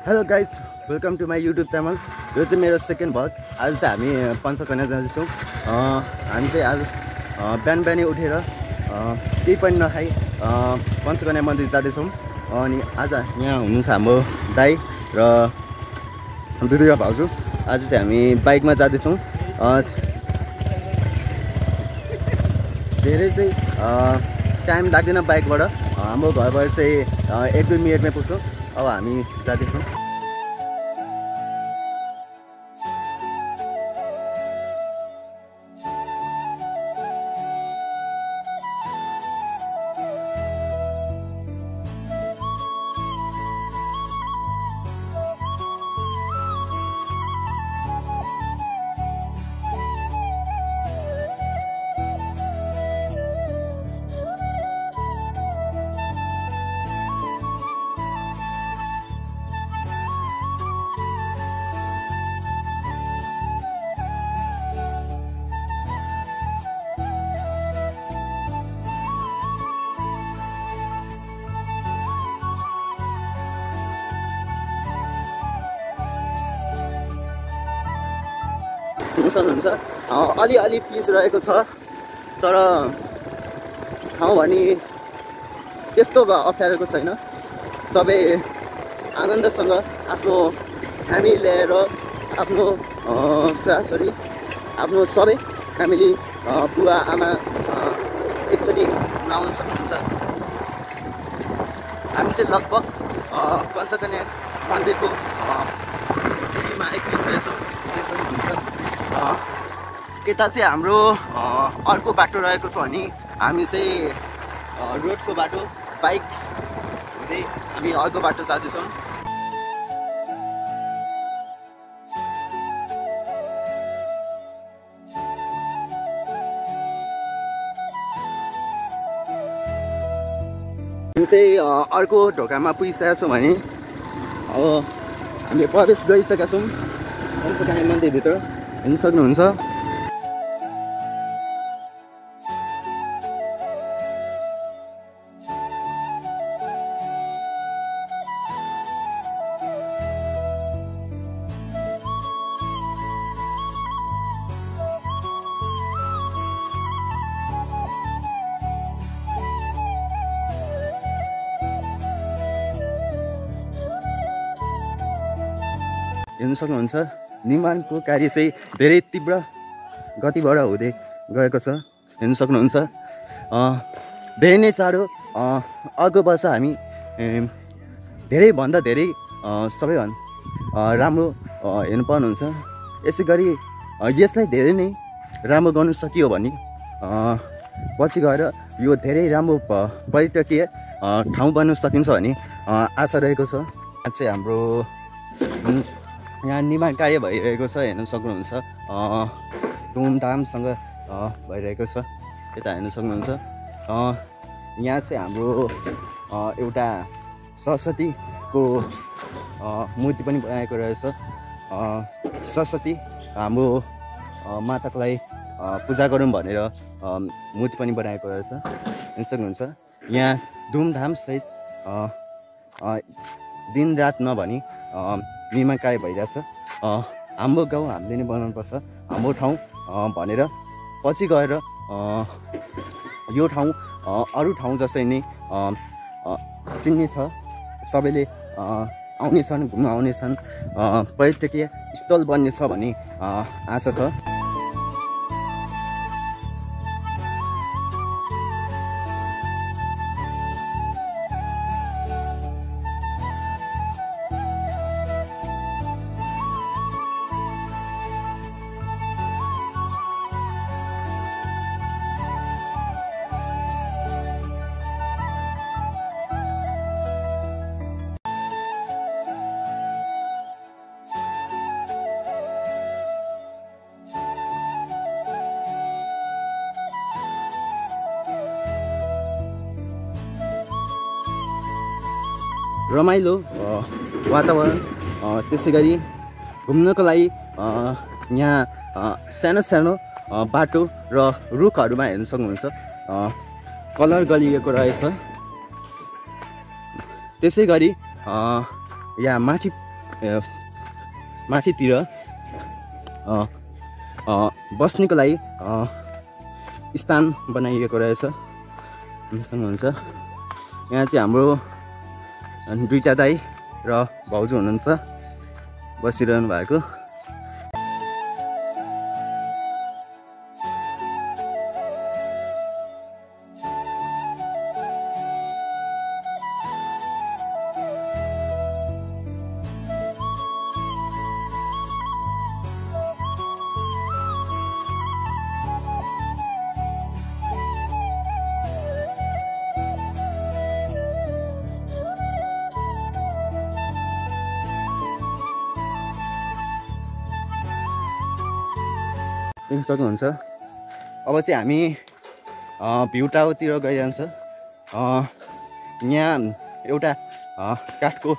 Hello guys, welcome to my YouTube channel. यो चाहिँ मेरो सेकेन्ड भ्लग। आज चाहिँ हामी पञ्चकन्या जाँदैछौँ। हामी चाहिँ आज बिहानै उठेर केही पनि नखाई पञ्चकन्या मन्दिर जाँदैछौँ। अनि आज यहाँ हुनुहुन्छ हाम्रो दाइ र दुर्गा भाउजू। आज चाहिँ हामी बाइकमा जाँदैछौँ। धेरै चाहिँ टाइम लाग्दैन बाइकबाट। हाम्रो घरबाट चाहिँ 1-2 मिनटमै पुग्छौँ। अब हामी जाँदैछौँ। सक्नुहुन्छ अलि पिस रहेको छ, तर ठाउँ भनी त्यस्तो अप्ठ्यारोको छैन। तपाईँ आनन्दसँग आफ्नो फ्यामिली ल्याएर आफ्नो छोराछोरी आफ्नो सबै फ्यामिली बुवा आमा एकचोटि आउन सक्नुहुन्छ। हामी चाहिँ लगभग पञ्चकन्या मन्दिरको सिँढीमा आइपुगिसकेछौँ। यता चाहिँ हाम्रो अर्को बाटो रहेको छ भने हामी चाहिँ रोडको बाटो बाइक हुँदै हामी अर्को बाटो जाँदैछौँ। हामी चाहिँ अर्को ढोकामा पुगिसकेका छौँ भने अब हामीले प्रवेश गरिसकेका छौँ पञ्चकन्या मन्दिरभित्र। हेर्न सक्नुहुन्छ। हेर्न सक्नुहुन्छ निर्माणको कार्य चाहिँ धेरै तीव्र गतिबाट हुँदै गएको छ। हेर्न सक्नुहुन्छ। धेरै नै चाँडो अर्को वर्ष हामी धेरैभन्दा धेरै सबैभन्दा राम्रो हेर्नु पाउनुहुन्छ। यसै गरी यसलाई धेरै नै राम्रो गर्नु सकियो भने पछि गएर यो धेरै राम्रो पर्यटकीय ठाउँ बन्न सकिन्छ भन्ने आशा रहेको छ। चाहिँ हाम्रो यहाँ निर्माण कार्य भइरहेको छ। हेर्न सक्नुहुन्छ। धुमधामसँग भइरहेको छ। यता हेर्न सक्नुहुन्छ। यहाँ चाहिँ हाम्रो एउटा सरस्वतीको मूर्ति पनि बनाएको रहेछ। सरस्वती हाम्रो मातालाई पूजा गरौँ भनेर मूर्ति पनि बनाएको रहेछ। हेर्न सक्नुहुन्छ। यहाँ धुमधामसहित दिन रात नभनी निर्माण कार्य भइरहेछ। हाम्रो गाउँ हामीले नै बनाउनुपर्छ, हाम्रो ठाउँ भनेर पछि गएर यो ठाउँ अरू ठाउँ जसरी नै चिन्ने छ। सबैले आउनेछन्, घुम्न आउनेछन्, पर्यटकीय स्थल बन्नेछ भन्ने आशा छ। रमाइलो वातावरण, त्यसै गरी घुम्नको लागि यहाँ सानो सानो बाटो र रुखहरूमा हेर्न सक्नुहुन्छ कलर गरिएको रहेछ। त्यसै गरी यहाँ माथि माथितिर बस्नेको लागि स्थान बनाइएको रहेछ हुन्छ। यहाँ चाहिँ हाम्रो दुईटा दाइ र भाउजू हुनुहुन्छ बसिरहनु भएको। देख्न सक्नुहुन्छ। अब चाहिँ हामी भ्यू टावरतिर गइरहन्छ। यहाँ एउटा काठको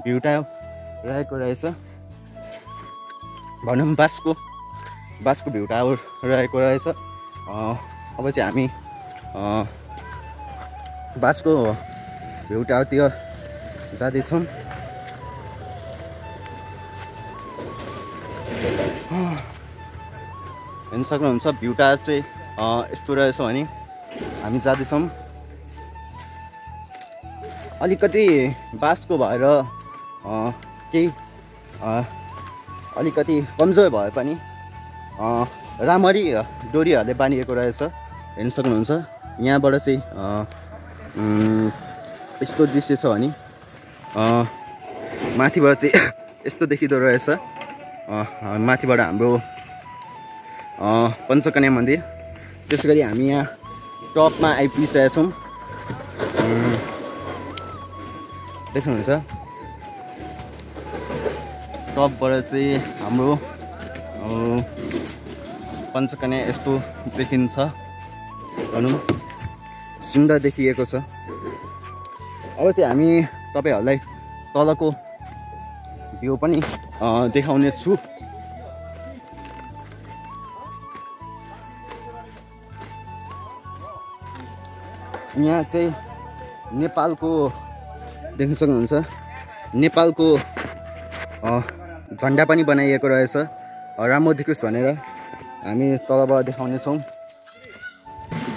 भ्यू टावर रहेको रहेछ, भनौँ बाँसको भ्यू टावर रहेको रहेछ। अब चाहिँ हामी बाँसको भ्यू टावरतिर जाँदैछौँ। हेर्न सक्नुहुन्छ भ्यू टावर चाहिँ यस्तो रहेछ भने हामी जाँदैछौँ। अलिकति बाँसको भएर केही अलिकति कमजोर भए पनि राम्ररी डोरीहरूले बानिएको रहेछ। हेर्न सक्नुहुन्छ यहाँबाट चाहिँ यस्तो दृश्य छ भने माथिबाट चाहिँ यस्तो देखिँदो रहेछ। माथिबाट हाम्रो पञ्चकन्या मन्दिर। त्यसै गरी हामी यहाँ टपमा आइपुगिसकेका छौँ। देख्नुहुन्छ टपबाट चाहिँ हाम्रो पञ्चकन्या यस्तो देखिन्छ, भनौँ सुन्दर देखिएको छ। अब चाहिँ हामी तपाईँहरूलाई तलको भ्यू पनि देखाउने छु। यहाँ चाहिँ नेपालको देख्न सक्नुहुन्छ नेपालको झन्डा पनि बनाइएको रहेछ, राम्रो देखोस् भनेर हामी तलबाट देखाउनेछौँ।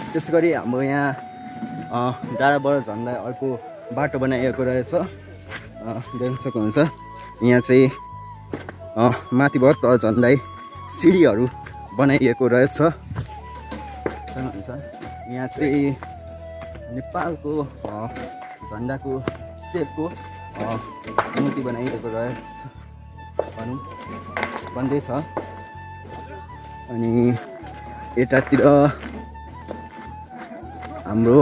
त्यसै गरी हाम्रो यहाँ डाँडाबाट झन्डा अर्को बाटो बनाइएको रहेछ, देख्न सक्नुहुन्छ। यहाँ चाहिँ माथिबाट तल झन्डै सिडीहरू बनाइएको रहेछ। यहाँ चाहिँ नेपालको झन्डाको सेपको मूर्ति बनाइएको रहेछ भनौँ बन्दैछ। अनि यतातिर हाम्रो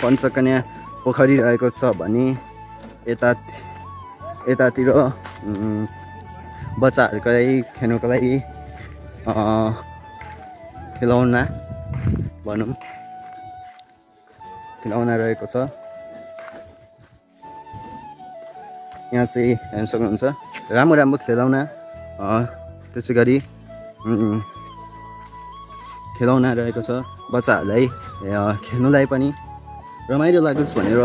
पञ्चकन्या पोखरी रहेको छ भने यतातिर बच्चाहरूको लागि खेल्नुको लागि खेलौना भनौँ खेलौना रहेको छ। यहाँ चाहिँ हेर्न सक्नुहुन्छ राम्रो खेलौना, त्यसै गरी खेलौना रहेको छ। बच्चाहरूलाई खेल्नुलाई पनि रमाइलो लागोस् भनेर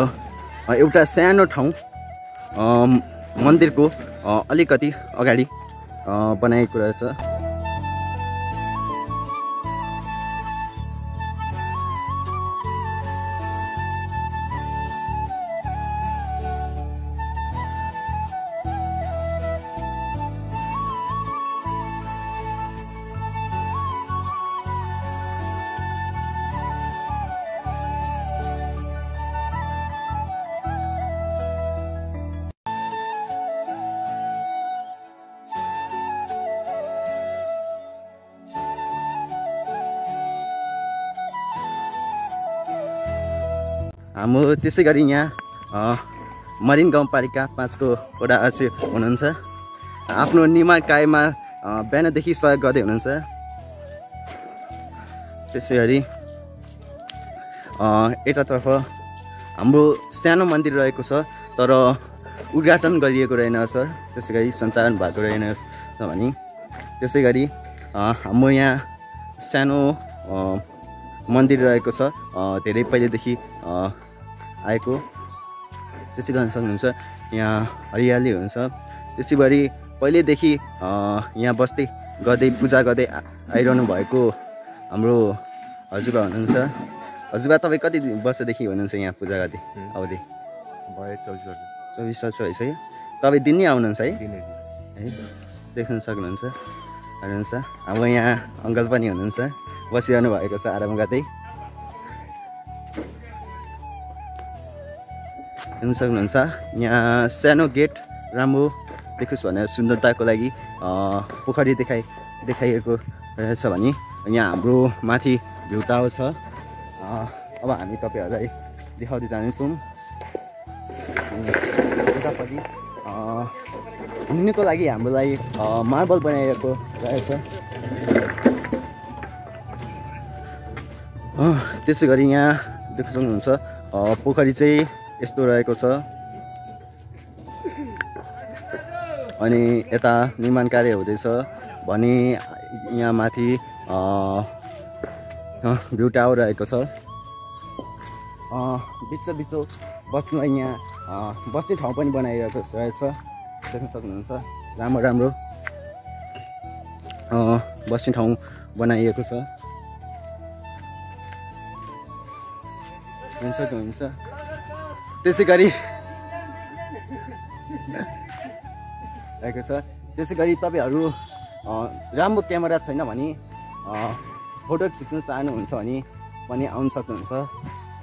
एउटा सानो ठाउँ मन्दिरको अलिकति अगाडि बनाएको रहेछ। हाम्रो त्यसै गरी यहाँ मरिन गाउँपालिका 5 को वडा अध्यक्ष हुनुहुन्छ। आफ्नो निर्माण कार्यमा बिहानदेखि सहयोग गर्दै हुनुहुन्छ। त्यसै गरी यतातर्फ हाम्रो सानो मन्दिर रहेको छ, तर उद्घाटन गरिएको रहेनछ, त्यसै गरी सञ्चालन भएको रहेनछ भने। त्यसै गरी हाम्रो यहाँ सानो मन्दिर रहेको छ, धेरै पहिलेदेखि आएको। त्यसै गर्न सक्नुहुन्छ। यहाँ हरियाली हुन्छ, त्यसैगरी पहिल्यैदेखि यहाँ बस्दै गर्दै पूजा गर्दै आइरहनु भएको हाम्रो हजुरबा हुनुहुन्छ। हजुरबा तपाईँ कति वर्षदेखि हुनुहुन्छ यहाँ पूजा गर्दै आउँदै? भयो 24 वर्ष। 24 वर्ष भइसक्यो। तपाईँ दिन नै आउनुहुन्छ है? है देख्न सक्नुहुन्छ। हेर्नुहुन्छ अब यहाँ अङ्कल पनि हुनुहुन्छ, बसिरहनु भएको छ आराम गर्दै। हेर्न सक्नुहुन्छ यहाँ सानो गेट राम्रो देखोस् भनेर सुन्दरताको लागि पोखरी देखाइएको रहेछ भने यहाँ हाम्रो माथि भ्यू टावर छ। अब हामी तपाईँहरूलाई देखाउँदै जानेछौँ। यतापट्टि घुम्नको लागि हाम्रो लागि मार्बल बनाइएको रहेछ। त्यसै गरी यहाँ देख्न सक्नुहुन्छ पोखरी चाहिँ यस्तो रहेको छ। अनि यता निर्माण कार्य हुँदैछ भने यहाँ माथि भ्यू टावर रहेको छ। बिच बस्नुलाई यहाँ बस्ने ठाउँ पनि बनाइरहेको रहेछ। देख्न सक्नुहुन्छ राम्रो बस्ने ठाउँ बनाइएको छ। हेर्न सक्नुहुन्छ। त्यसै गरी रहेको छ। त्यसै गरी तपाईँहरू राम्रो क्यामेरा छैन भने फोटो खिच्न चाहनुहुन्छ भने पनि आउन सक्नुहुन्छ।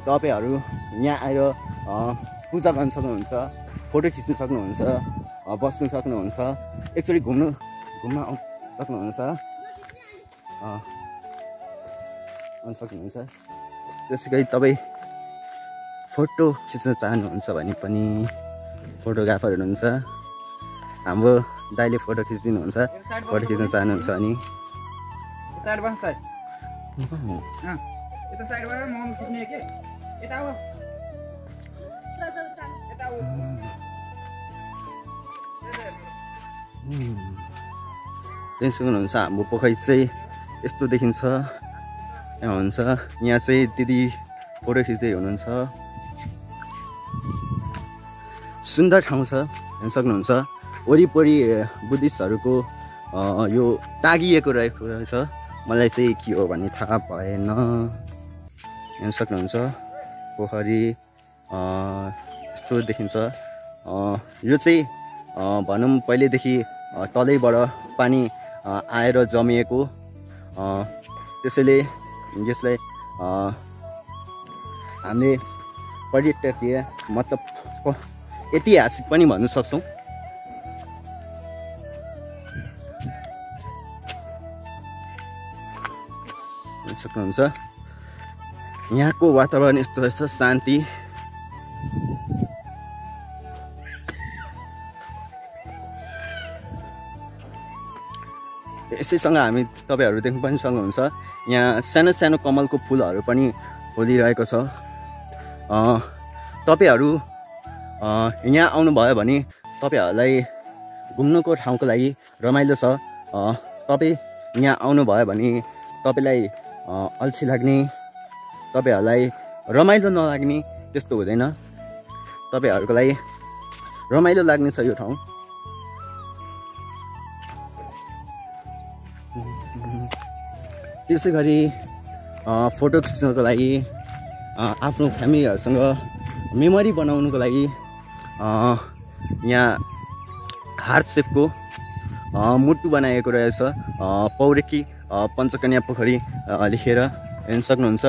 तपाईँहरू यहाँ आएर पूजा गर्न सक्नुहुन्छ, फोटो खिच्न सक्नुहुन्छ, बस्नु सक्नुहुन्छ, एकचोटि घुम्न आउन सक्नुहुन्छ। त्यसै गरी तपाईँ फोटो खिच्न चाहनुहुन्छ भने पनि फोटोग्राफर हुनुहुन्छ, हाम्रो दाइले फोटो खिचिदिनुहुन्छ। फोटो खिच्न चाहनुहुन्छ भने सुन्नुहुन्छ। हाम्रो पोखरी चाहिँ यस्तो देखिन्छ। यहाँ हुन्छ, यहाँ चाहिँ दिदी फोटो खिच्दै हुनुहुन्छ। सुन्दर ठाउँ छ, हेर्न सक्नुहुन्छ। वरिपरि बुद्धिस्टहरूको यो टाँगिएको रहेको रहेछ। मलाई चाहिँ के हो भन्ने थाहा भएन। हेर्न सक्नुहुन्छ पोखरी यस्तो देखिन्छ। यो चाहिँ भनौँ पहिल्यैदेखि तलैबाट पानी आएर जमिएको, त्यसैले यसलाई हामीले पर्यटकीय मतलब ऐतिहासिक पनि भन्न सक्छौँ। सक्नुहुन्छ यहाँको वातावरण यस्तो रहेछ, शान्ति। यसैसँग हामी तपाईँहरू देख्न पनि सक्नुहुन्छ यहाँ सानो सानो कमलको फुलहरू पनि फुलिरहेको छ। तपाईँहरू यहाँ आउनुभयो भने तपाईँहरूलाई घुम्नुको ठाउँको लागि रमाइलो छ। तपाईँ यहाँ आउनुभयो भने तपाईँलाई अल्छी लाग्ने, तपाईँहरूलाई रमाइलो नलाग्ने त्यस्तो हुँदैन। तपाईँहरूको लागि रमाइलो लाग्ने छ यो ठाउँ। त्यसै गरी फोटो खिच्नको लागि, आफ्नो फ्यामिलीहरूसँग मेमोरी बनाउनुको लागि यहाँ हार्ट सेपको मुटु बनाएको रहेछ। पौडेकी पञ्चकन्या पोखरी लेखेर हेर्न सक्नुहुन्छ।